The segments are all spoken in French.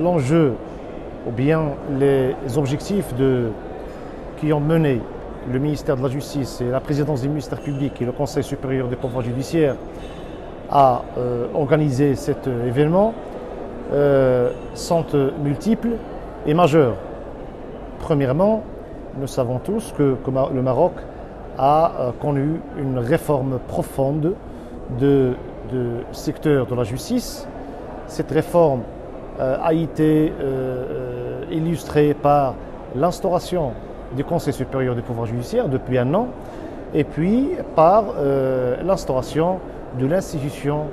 l'enjeu ou bien les objectifs qui ont mené le ministère de la Justice et la présidence du ministère public et le Conseil supérieur des pouvoirs judiciaires à organiser cet événement sont multiples et majeurs. Premièrement, nous savons tous que le Maroc a connu une réforme profonde du secteur de la justice. Cette réforme a été illustrée par l'instauration du Conseil supérieur des pouvoirs judiciaires depuis un an et puis par l'instauration de l'institution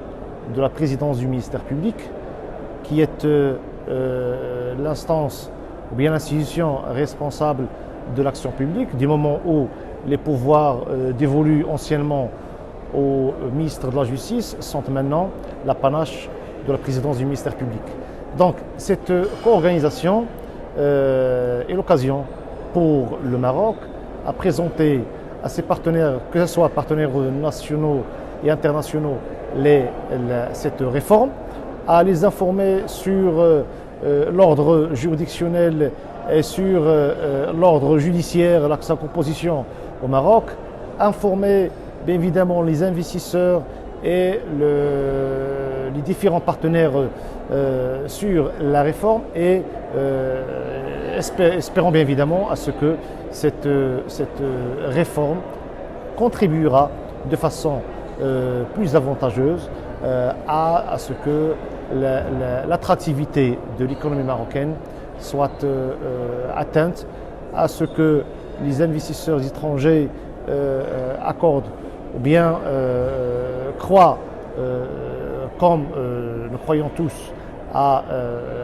de la présidence du ministère public qui est l'instance ou bien l'institution responsable de l'action publique du moment où les pouvoirs dévolus anciennement au ministre de la Justice sont maintenant l'apanage de la présidence du ministère public. Donc cette co-organisation est l'occasion pour le Maroc à présenter à ses partenaires, que ce soit partenaires nationaux et internationaux, cette réforme, à les informer sur l'ordre juridictionnel et sur l'ordre judiciaire, sa composition au Maroc, informer bien évidemment les investisseurs et les différents partenaires sur la réforme et espérons bien évidemment à ce que cette réforme contribuera de façon plus avantageuse à ce que l'attractivité de l'économie marocaine soit atteinte, à ce que les investisseurs étrangers accordent ou bien croient, comme nous croyons tous, à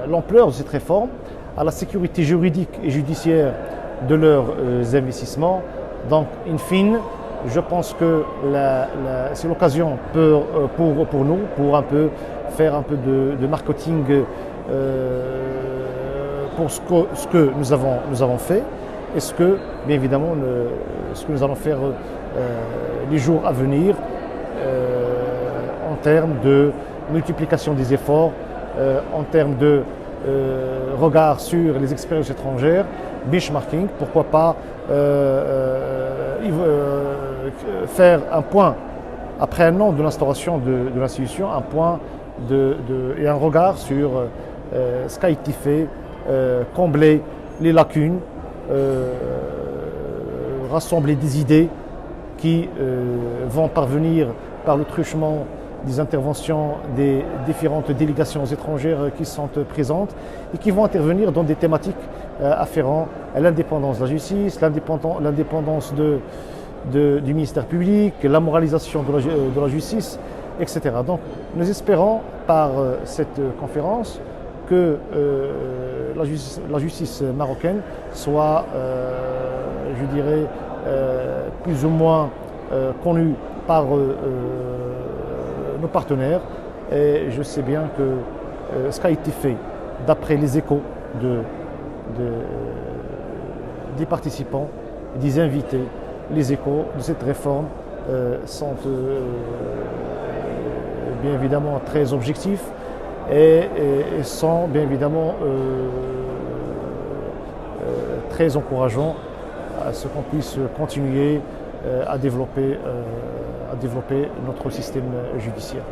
l'ampleur de cette réforme, à la sécurité juridique et judiciaire de leurs investissements. Donc, in fine, je pense que c'est l'occasion pour nous, pour faire un peu de marketing pour ce que nous avons fait et ce que, bien évidemment, ce que nous allons faire les jours à venir en termes de multiplication des efforts, en termes de regard sur les expériences étrangères, benchmarking, pourquoi pas faire un point, après un an de l'instauration de l'institution, un point et un regard sur ce qui a été fait, combler les lacunes, rassembler des idées qui vont parvenir par le truchement des interventions des différentes délégations étrangères qui sont présentes et qui vont intervenir dans des thématiques afférentes à l'indépendance de la justice, l'indépendance du ministère public, la moralisation de la justice, etc. Donc nous espérons par cette conférence que la justice marocaine soit, je dirais, plus ou moins connue par nos partenaires. Et je sais bien que ce qui a été fait, d'après les échos des participants, des invités, les échos de cette réforme sont bien évidemment très objectifs et sont bien évidemment très encourageants à ce qu'on puisse continuer à développer notre système judiciaire.